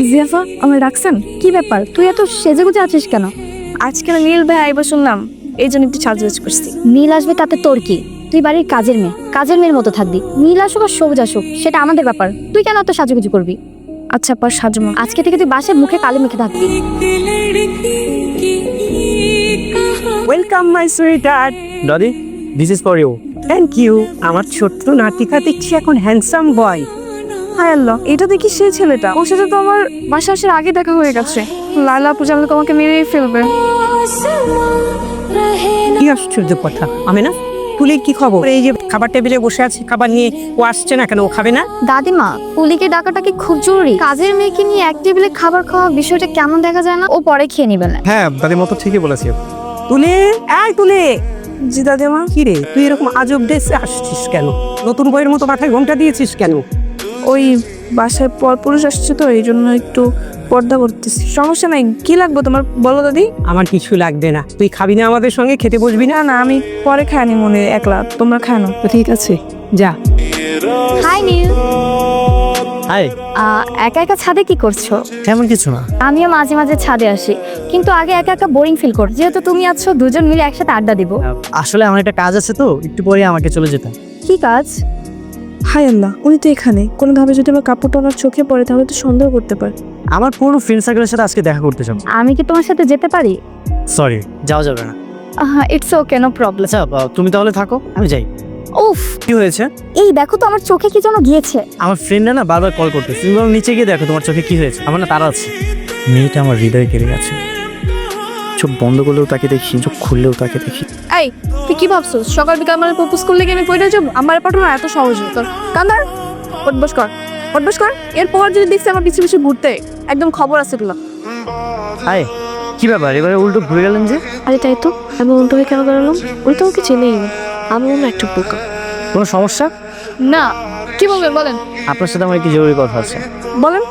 জিয়াফা, আমার ডাকছেন? কি ব্যাপার, তুই এত সেজেগুজে আছিস কেন? আজকে নীল ভাই আইবা শুনলাম, এই জন্য একটু সাজগোজ করছি। নীল আসবে তাতে তোর কি? তুই বাড়ির কাজের মেয়ে, কাজের মেয়ের মতো থাকবি। নীল আসুক আর সবুজ আসুক, সেটা আমাদের ব্যাপার। তুই কেন এত সাজুগুজু করবি? আচ্ছা পর সাজমা, আজকে থেকে তুই বাসায় মুখে কালি মেখে থাকবি। Welcome my sweetheart. দাদি, this is for you. Thank you. আমার ছোট্ট নাতিকা দেখছি এখন হ্যান্ডসাম বয়। হায় আল্লাহ, এটা দেখি সেই ছেলেটা। ওর সাথে তো আমার বাসা আসার আগে দেখা হয়ে গেছে। লালা পূজা আমাকে তোমাকে মেরেই ফেলবে। কি আশ্চর্য কথা। আমি না ফুলির কি খবর? এই যে খাবার টেবিলে বসে আছে, খাবার নিয়ে ও আসছে না কেন? ও খাবে না? দাদিমা, ফুলিকে ডাকাটা কি খুব জরুরি? কাজের মেয়েকে নিয়ে এক টেবিলে খাবার খাওয়া বিষয়টা কেমন দেখা যায় না? ও পরে খেয়ে নিবে না। হ্যাঁ দাদি, মতো ঠিকই বলেছি। তুলে তুলে। জি দাদিমা। কি রে, তুই এরকম আজব ড্রেসে আসছিস কেন? নতুন বইয়ের মতো মাথায় ঘোমটা দিয়েছিস কেন? ওই বাসায় পরপুরুষ আসছে তো, এই জন্য একটু পর্দা করতেছি। সমস্যা নাই, কি লাগবে তোমার বলো দাদি? আমার কিছু লাগবে না। তুই খাবি না আমাদের সঙ্গে? খেতে বসবি না? না আমি পরে খাইনি, মনে একলা, তোমরা খানো। তো ঠিক আছে, যা। হাই নীল। হাই। একা একা ছাদে কি করছো? তেমন কিছু না। আমিও মাঝে মাঝে ছাদে আসি, কিন্তু আগে একা একা বোরিং ফিল কর। যেহেতু তুমি আছো, দুজন মিলে একসাথে আড্ডা দিব। আসলে আমার একটা কাজ আছে তো, একটু পরে আমাকে চলে যেতে। কি কাজ? হায় আল্লাহ, উনি তো এখানে। কোনোভাবে যদি আমার কাপড়টা ওনার চোখে পড়ে তাহলে তো সন্দেহ করতে পারে। আমার পুরো ফ্রেন্ড সার্কেলের সাথে আজকে দেখা করতে চাই। আমি কি তোমার সাথে যেতে পারি? সরি, যাওয়া যাবে না। It's okay, no problem. আচ্ছা তুমি তাহলে থাকো, আমি যাই। উফ, কি হয়েছে? এই দেখো তো আমার চোখে কি যেন গিয়েছে। আমার ফ্রেন্ডরা না বারবার কল করতেছে। তুমি বরং নিচে গিয়ে দেখো তোমার চোখে কি হয়েছে। আমার না তারা আছে। মেয়েটা আমার হৃদয়ে কেড়ে গেছে। চোখ বন্ধ করলেও তাকে দেখি, চোখ খুললেও তাকে দেখি। এই তুই কি ভাবছিস সকাল বিকাল আমার প্রপোজ করলে কি আমি পড়ে যাবো? আমার পাঠানো এত সহজ তোর? কান্দার উঠবস কর, উঠবস কর। এরপর যদি দেখছি আমার পিছু পিছু ঘুরতে, একদম খবর আছে তোলা। হাই, কি ব্যাপার এবারে উল্টো ঘুরে গেলেন যে? আরে তাই তো, আমি উল্টো হয়ে কেন দাঁড়ালাম? উনি তো ওকে চেনেই না। আমি অন্য একটু বোকা। কোনো সমস্যা? না, কি বলবেন বলেন। আপনার সাথে আমার একটি জরুরি কথা আছে। বলেন।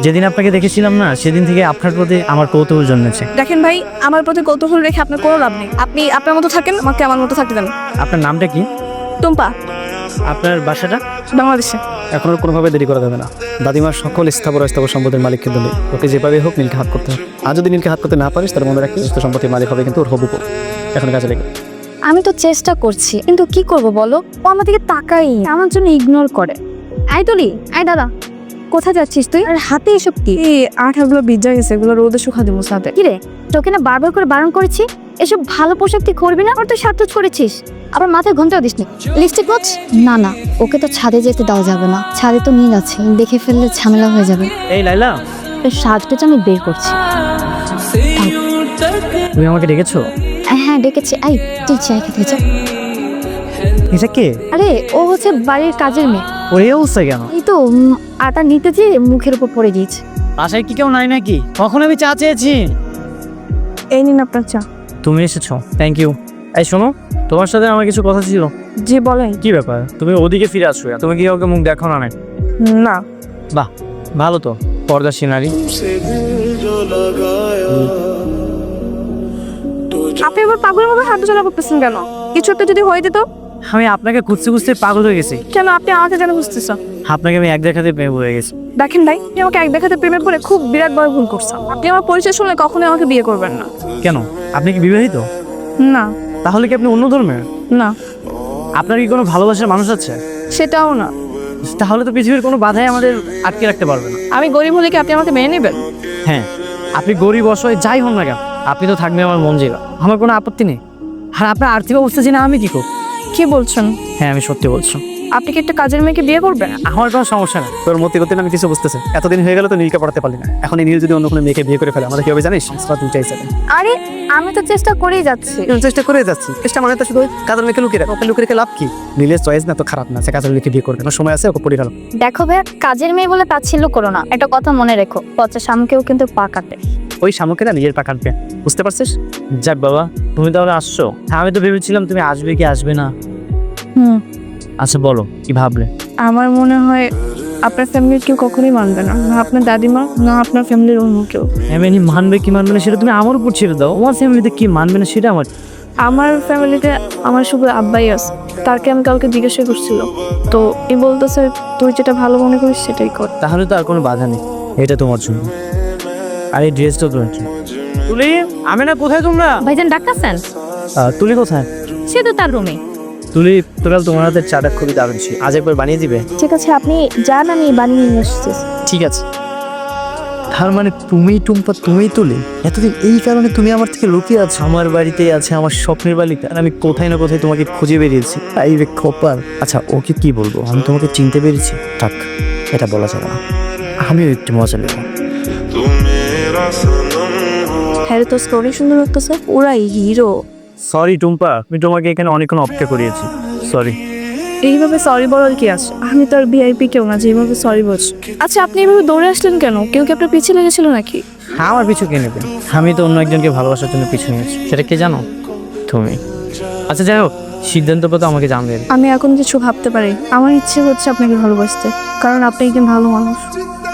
যেদিন আপনাকে দেখেছিলাম না, সেদিন থেকে আপনার প্রতি আমার কৌতূহল জন্মেছে। দেখেন ভাই, আমার প্রতি কৌতূহল রেখে আপনার কোনো লাভ নেই। আপনি আপনার মতো থাকেন, আমাকে আমার মতো থাকতে দেন। আপনার নামটা কি? টুম্পা। আপনার বাসাটা? বাংলাদেশে। এখন আর কোনোভাবে দেরি করা যাবে না। দাদিমার সকল স্থাবর অস্থাবর সম্পত্তির মালিককে বলে ওকে যেভাবে হোক নীলকে হাত করতে হবে। আর যদি নীলকে হাত করতে না পারিস, তার মনে রাখি সম্পত্তির মালিক হবে কিন্তু ওর হবু বউ। এখন কাজে লেগে। আমি তো চেষ্টা করছি, কিন্তু কি করব বলো? ও আমার দিকে তাকাই, আমার জন্য ইগনোর করে। আই তুলি, আই দাদা, কোথায় যাচ্ছিস তুই? আর হাতে এসব কি? এই আঠাগুলো ভিজা গেছে, এগুলো রোদে শুকা দিব সাথে। কি রে, তোকে না বারবার করে বারণ করেছি এসব ভালো পোশাক তুই করবি না। আর তুই শার্ট করেছিস, আবার মাথায় ঘন্টাও দিসনি। লিপস্টিক মোচ? না না, ওকে তো ছাদে যেতে দেওয়া যাবে না। ছাদে তো নীল আছে, দেখে ফেললে ঝামেলা হয়ে যাবে। এই লাইলা, সাজটা আমি বের করছি। তুমি আমাকে ডেকেছো? হ্যাঁ ডেকেছি। আই তুই চাই খেতে যা। এটা কে? আরে ও হচ্ছে বাড়ির কাজের মেয়ে। ওর এই অবস্থা কেন? এই তো আটা নিতে যেয়ে মুখের উপর পড়ে গিয়েছে। বাসায় কি কেউ নাই নাকি? কখন আমি চা চেয়েছি? এই নিন আপনার চা। তুমি এসেছো, থ্যাংক ইউ। এই শোনো, তোমার সাথে আমার কিছু কথা ছিল। জি বলেন। কি ব্যাপার, তুমি ওদিকে ফিরে আসো? তুমি কি কাউকে মুখ দেখো না? না। বাহ, ভালো তো, পর্দা সিনারি। আপনি এবার পাগলের মতো হাঁটা চলা করতেছেন কেন? কিছু একটা যদি হয়ে যেত? আমি আপনাকে খুঁজতে খুঁজতে পাগল হয়ে গেছি। কেন আপনি আমাকে কেন বুঝতেছেন? আপনাকে আমি এক দেখাতে প্রেমে হয়ে গেছি। দেখেন ভাই, আপনি আমাকে এক দেখাতে প্রেমে পড়ে খুব বিরাট বড় ভুল করছেন। আপনি আমার পরিচয় শুনলে কখনোই আমাকে বিয়ে করবেন না। কেন, আপনি কি বিবাহিত? না। তাহলে কি আপনি অন্য ধর্মের? না। আপনার কি কোনো ভালোবাসার মানুষ আছে? সেটাও না। তাহলে তো পৃথিবীর কোনো বাধাই আমাদের আটকে রাখতে পারবে না। আমি গরিব হলে কি আপনি আমাকে মেনে নেবেন? হ্যাঁ, আপনি গরিব অসহায় যাই হন না কেন, আপনি তো থাকবেন আমার মন জেলা। আমার কোনো আপত্তি নেই। আর আপনার আর্থিক অবস্থা জেনে আমি কি করব? কি বলছেন? হ্যাঁ, আমি সত্যি বলছি। আপনি কি একটা কাজের মেয়েকে বিয়ে করবেন? আমার কোনো সমস্যা নেই। তোর মতি করতে আমি কিছু বুঝতেছি। এতদিন হয়ে গেল তো নীলকে পড়াতে পারলি না। এখন এই নীল যদি অন্য কোনো মেয়েকে বিয়ে করে ফেলে, আমাদের কি হবে জানিস? তুই চাইছে। আরে আমি তো চেষ্টা করেই যাচ্ছি। চেষ্টা করে যাচ্ছি। চেষ্টা মানে তো শুধু কাজের মেয়েকে লুকিয়ে রাখ। ওকে লুকিয়ে রেখে লাভ কি? নীলের চয়েস না তো খারাপ না, সে কাজের মেয়েকে বিয়ে করবে। কোনো সময় আছে, ওকে পড়ে গেল। দেখো ভাই, কাজের মেয়ে বলে তাচ্ছিল্য করো না। একটা কথা মনে রেখো, পচা শামুকেও কিন্তু পা কাটে। ওই শামুকেরা নিজের পা কাটবে, বুঝতে পারছিস? যাক বাবা, তুমি তাহলে আসছো। আমি তো ভেবেছিলাম তুমি আসবে কি আসবে না। আচ্ছা বলো, কি ভাবলে? আমার মনে হয় আপনার ফ্যামিলির কেউ কখনোই মানবে না, না আপনার দাদিমা, না আপনার ফ্যামিলির অন্য কেউ। ফ্যামিলি মানবে কি মানবে না সেটা তুমি আমার উপর ছেড়ে দাও। আমার ফ্যামিলিতে কি মানবে না সেটা আমার। আমার ফ্যামিলিতে আমার শুধু আব্বাই আছে, তাকে আমি কালকে জিজ্ঞাসা করছিল, তো এই বলতেছে তুই যেটা ভালো মনে করিস সেটাই কর। তাহলে তো আর কোনো বাধা নেই, এটা তোমার জন্য। আর এই ড্রেসটা তোমার জন্য। তুলি, আমি না, কোথায় তোমরা? ভাইজান ডাক্তারছেন? তুলি কোথায়? সে তো তার রুমে। তুলি, তোরাল তোমার হাতের চাটা খুবই দারুণ ছিল, আজ একবার বানিয়ে দিবে? ঠিক আছে, আপনি যান, আমি বানিয়ে নিয়ে আসছি। ঠিক আছে। তার মানে তুমি টুম্পা, তুমি তুলি? এতদিন এই কারণে তুমি আমার থেকে লুকিয়ে আছো? আমার বাড়িতেই আছে আমার স্বপ্নের বালিকা, আর আমি কোথায় না কোথায় তোমাকে খুঁজে বেরিয়েছি। তাই রে কপাল। আচ্ছা, ওকে কি বলবো? আমি তোমাকে চিনতে পেরেছি। থাক, এটা বলা যাবে না। আমিও একটু মজা নেব। হ্যাঁ, তো স্টোরি সুন্দর লাগতেছে, ওরাই হিরো। সরি টুম্পা, আমি তোমাকে এখানে অনেকক্ষণ অপেক্ষা করিয়েছি। সরি। এইভাবে সরি বলার কি আছে? আমি তো আর ভিআইপি কেউ না যে এইভাবে সরি বলছি। আচ্ছা, আপনি এইভাবে দৌড়ে আসলেন কেন? কেউ কি আপনার পিছিয়ে লেগেছিল নাকি? আমার পিছু কে নেবে? আমি তো অন্য একজনকে ভালোবাসার জন্য পিছু নিয়েছি। সেটা কে জানো? তুমি। আচ্ছা যাই হোক, সিদ্ধান্ত তো আমাকে জানবে। আমি এখন কিছু ভাবতে পারি। আমার ইচ্ছে হচ্ছে আপনাকে ভালোবাসতে, কারণ আপনি একজন ভালো মানুষ।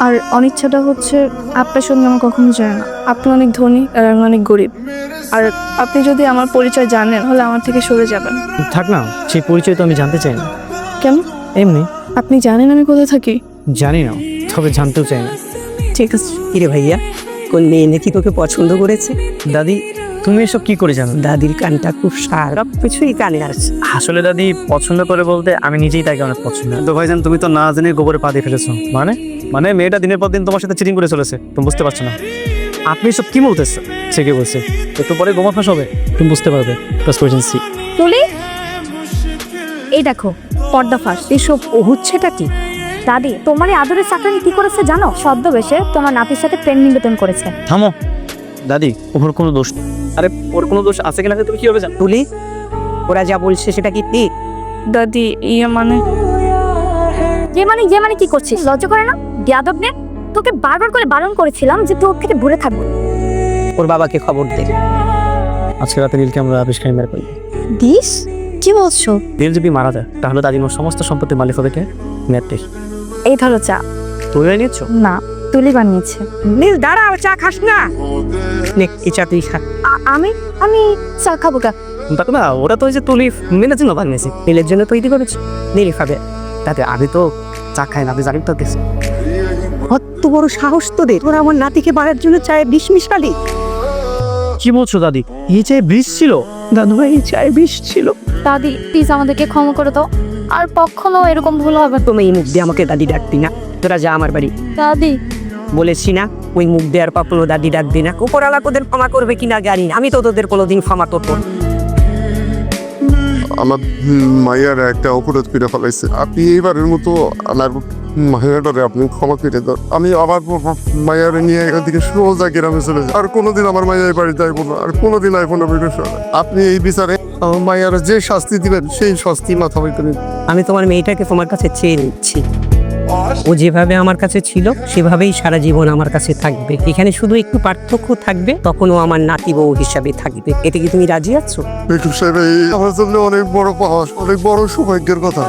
আর অনিচ্ছাটা হচ্ছে আপনার সঙ্গে আমার কখনো যায় না। আপনি অনেক ধনী আর আমি অনেক গরিব। আর আপনি যদি আমার পরিচয় জানেন তাহলে আমার থেকে সরে যাবেন। থাক না, সেই পরিচয় তো আমি জানতে চাই না। কেন? এমনি। আপনি জানেন আমি কোথায় থাকি? জানি না, তবে জানতেও চাই না। ঠিক আছে। কিরে ভাইয়া, কোন মেয়ে নাকি তোকে পছন্দ করেছে? দাদি, তুমি এসব কি করে জানো? দাদির কানটা খুব সব কিছুই কানে আসে। আসলে দাদি পছন্দ করে বলতে আমি নিজেই তাকে অনেক পছন্দ। তো ভাইজান, তুমি তো না জেনে গোবরে পা দিয়ে ফেলেছো। মানে মানে মেয়েটা দিনের পর দিন তোমার সাথে চিটিং করে চলেছে, তুমি বুঝতে পারছো না? আপনি সব কি বলতেছে? সে কি বলছে? একটু পরে গোমর ফাঁস হবে, তুমি বুঝতে পারবে। Plus C. তুলি, এই দেখো পর্দা ফাঁস। এসব হচ্ছেটা কি? দাদি, তোমার এই আদরের চাকরানি কি করেছে জানো? ছদ্মবেশে তোমার নাতির সাথে প্রেম নিবেদন করেছে। থামো দাদি, ওর কোনো দোষ নেই। আরে ওর কোনো দোষ আছে কিনা তুমি কিভাবে জানো? তুলি, ওরা যা বলছে সেটা কি ঠিক? দাদি, ইয়ে মানে যে মানে কি করছিস? লজ্জা করে না? বেয়াদব নে। তোকে বারবার করে বারণ করেছিলাম যে তুই ওর থেকে দূরে থাকবো। ওর বাবাকে খবর দে। আজকে রাতে নীলকে আমরা আবিষ্কার মেরে ফেলবো। দিস, কি বলছো? নীল যদি মারা যায় তাহলে দাদিমার সমস্ত সম্পত্তির মালিক হবে কে? নেত্রী। এই ধরো চা। তুই নিচ্ছ? না, তুলি বানিয়েছে। নীল দাঁড়াও, চা খাস না? নে, এই চা তুই খা। আমি আমি চা খাবো কা? দেখো না, ওরা তো ওই যে তুলি মেনের জন্য বানিয়েছি। নীলের জন্য তৈরি করেছে, নীল খাবে। তাতে আমি তো চা খাই না, আপনি জানেন তো কিছু। কত বড় সাহস তোদের! তোরা আমার নাতিকে মারার জন্য চায়ে বিষ মিশালি? কি বলছো দাদি? এই চায়ে বিষ ছিল? দাদু ভাই, এই চায়ে বিষ ছিল। দাদি, প্লিজ আমাদেরকে ক্ষমা করে দাও, আর কখনো এরকম ভুল হবে না। তুমি এই মুখ দিয়ে আমাকে দাদি ডাকবি না। তোরা যা আমার বাড়ি। দাদি, বলেছি না, ওই মুখ দিয়ে আর কখনো দাদি ডাকবি না। উপরওয়ালা তোদের ক্ষমা করবে কিনা জানি না, আমি তো তোদের কোনোদিন ক্ষমা করবো না। আমার মায়ের একটা অপরাধ করে ফেলাইছে। আপনি এইবারের মতো আমার মায়েরারে আপনি ক্ষমা করে দেন। আমি আবার মায়ের নিয়ে এখান থেকে সোজা গ্রামে চলে যাই। আর কোনোদিন আমার মায়ের বাড়িতে আইব না, আর কোনোদিন আইব না বিদেশে। আপনি এই বিচারে আমার মায়ের যে শাস্তি দিবেন সেই শাস্তি মাথা হইতে নিন। আমি তোমার মেয়েটাকে তোমার কাছে চেয়ে নিচ্ছি। ও যেভাবে আমার কাছে ছিল সেভাবেই সারা জীবন আমার কাছে থাকবে। এখানে শুধু একটু পার্থক্য থাকবে, তখন ও আমার নাতি বউ হিসাবে থাকবে। এতে কি তুমি রাজি আছো? একটু সাহেব, এই আমার জন্য অনেক বড় পাওয়া, অনেক বড় সৌভাগ্যের কথা।